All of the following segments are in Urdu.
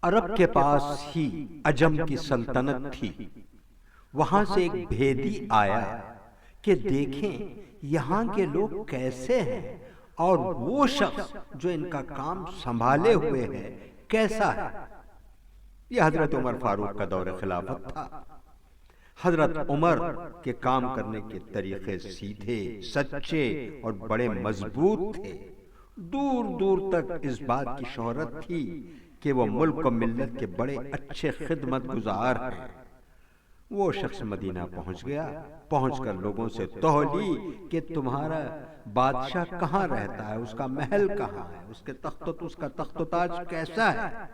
عرب کے پاس ہی عجم کی سلطنت تھی۔ وہاں سے ایک بھیدی آیا کہ دیکھیں یہاں کے لوگ کیسے ہیں اور وہ شخص جو ان کا کام سنبھالے ہوئے ہے کیسا ہے۔ یہ حضرت عمر فاروق کا دور خلافت تھا۔ حضرت عمر کے کام کرنے کے طریقے سیدھے، سچے اور بڑے مضبوط تھے۔ دور دور تک اس بات کی شہرت تھی کہ وہ ملک و ملت کے بڑے اچھے خدمت گزار ہیں۔ وہ شخص مدینہ پہنچ گیا، پہنچ کر لوگوں سے توہ لی کہ تمہارا بادشاہ کہاں رہتا ہے، اس کا محل کہاں ہے، اس کا تخت و تاج کیسا ہے۔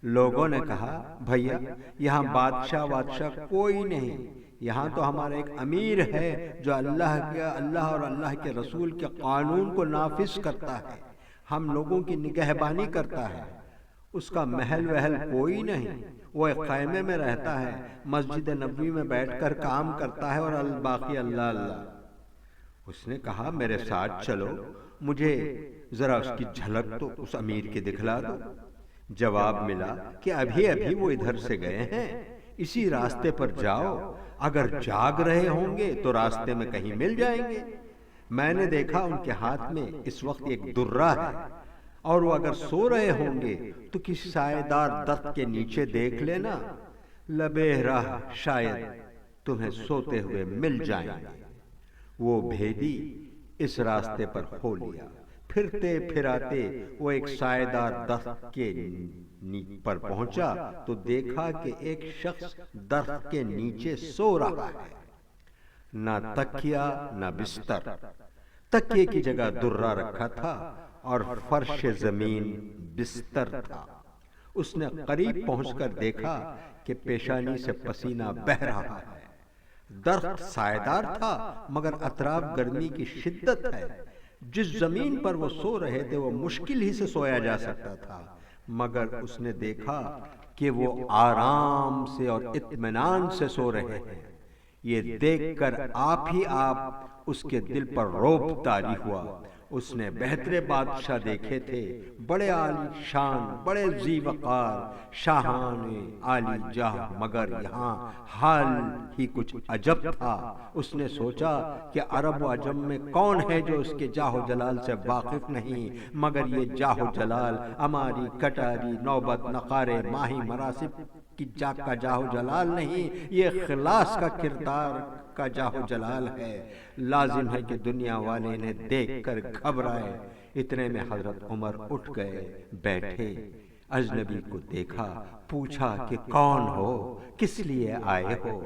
لوگوں نے کہا بھیا یہاں بادشاہ کوئی نہیں، یہاں تو ہمارا ایک امیر ہے جو اللہ اور اللہ کے رسول کے قانون کو نافذ کرتا ہے، ہم لوگوں کی نگہبانی کرتا ہے، اس کا محل وحل کوئی نہیں، وہ ایک خیمے میں رہتا ہے، مسجد نبوی میں بیٹھ کر کام کرتا ہے اور الباقی اللہ اللہ۔ اس نے کہا میرے ساتھ چلو، مجھے ذرا اس کی جھلک تو اس امیر کے دکھلا دو۔ جواب ملا کہ ابھی وہ ادھر سے گئے ہیں، اسی راستے پر جاؤ، اگر جاگ رہے ہوں گے تو راستے میں کہیں مل جائیں گے۔ میں نے دیکھا ان کے ہاتھ میں اس وقت ایک درہ ہے، اور وہ اگر سو رہے ہوں گے تو کسی سائے دار درخت کے نیچے دیکھ لینا، لبے راہ شاید تمہیں سوتے ہوئے مل جائیں گے۔ وہ بھیدی اس راستے پر ہو لیا، پھرتے پھراتے وہ ایک سائے دار درخت کے پر پہنچا تو دیکھا کہ ایک شخص درخت کے نیچے سو رہا ہے، نہ تکیا نہ بستر، تکیے کی جگہ درہ رکھا تھا اور فرش زمین بستر تھا۔ اس نے قریب پہنچ کر دیکھا کہ پیشانی سے پسینہ بہہ رہا ہے۔ درخت سائے دار تھا مگر اطراف گرمی کی شدت ہے، جس زمین پر وہ سو رہے تھے وہ مشکل ہی سے سویا جا سکتا تھا، مگر اس نے دیکھا کہ وہ آرام سے اور اطمینان سے سو رہے ہیں۔ یہ دیکھ کر آپ اس کے دل پر رعب طاری ہوا۔ اس نے بہتر بادشاہ دیکھے تھے، بڑے عالی شان، بڑے ذی وقار، شاہان عالی جاہ، مگر یہاں حال ہی کچھ عجب تھا۔ اس نے سوچا کہ عرب و عجم میں کون ہے جو اس کے جاہ و جلال سے واقف نہیں، مگر یہ جاہ و جلال اماری، کٹاری، نوبت، نقارے، ماہی مراسب کی کا جاہ و جلال نہیں، یہ اخلاص کا کردار کا جاہ و جلال ہے۔ لازم ہے کہ دنیا والے انہیں دیکھ کر گھبرائے۔ اتنے میں حضرت عمر اٹھ گئے، بیٹھے، اجنبی کو دیکھا، پوچھا کہ کون ہو، کس لیے آئے ہو۔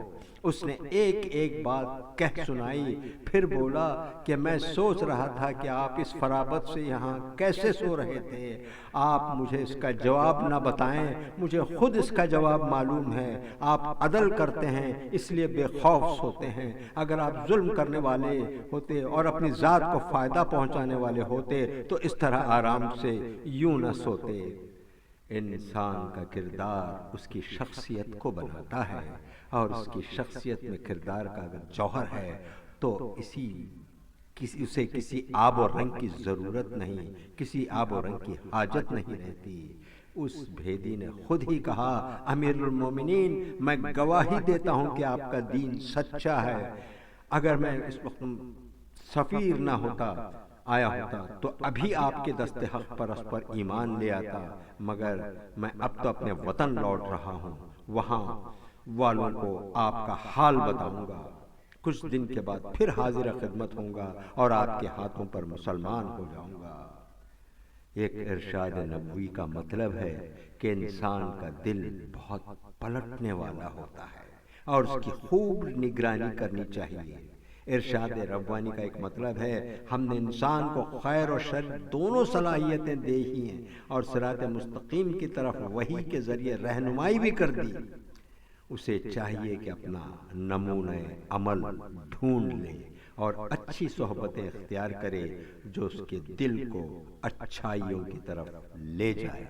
اس نے ایک ایک بات کہہ سنائی، پھر بولا کہ میں سوچ رہا تھا کہ آپ اس فراغت سے یہاں کیسے سو رہے تھے۔ آپ مجھے اس کا جواب نہ بتائیں، مجھے خود اس کا جواب معلوم ہے۔ آپ عدل کرتے ہیں اس لیے بے خوف سوتے ہیں، اگر آپ ظلم کرنے والے ہوتے اور اپنی ذات کو فائدہ پہنچانے والے ہوتے تو اس طرح آرام سے یوں نہ سوتے۔ انسان کا کردار اس کی شخصیت کو بناتا ہے، اور اس کی شخصیت میں کردار کا اگر جوہر ہے تو اسے کسی آب و رنگ کی ضرورت نہیں، کسی آب و رنگ کی حاجت نہیں رہتی۔ اس بھیدی نے خود ہی کہا امیر المومنین میں گواہی دیتا ہوں کہ آپ کا دین سچا ہے، اگر میں اس وقت سفیر نہ آیا ہوتا تو ابھی آپ کے دست حق پر اس پر ایمان لے آتا، مگر میں اب تو اپنے وطن لوٹ رہا ہوں، وہاں والوں کو آپ کا حال بتاؤں گا، کچھ دن کے بعد پھر حاضر خدمت ہوں گا اور آپ کے ہاتھوں پر مسلمان ہو جاؤں گا۔ ایک ارشاد نبوی کا مطلب ہے کہ انسان کا دل بہت پلٹنے والا ہوتا ہے اور اس کی خوب نگرانی کرنی چاہیے۔ ارشاد ربانی کا ایک مطلب ہے ہم نے انسان کو خیر و شر دونوں صلاحیتیں دی ہی ہیں اور صراط مستقیم کی طرف وحی کے ذریعے رہنمائی بھی کر دی۔ اسے چاہیے کہ اپنا نمونہ عمل ڈھونڈ لے اور اچھی صحبتیں اختیار کرے جو اس کے دل کو اچھائیوں کی طرف لے جائے۔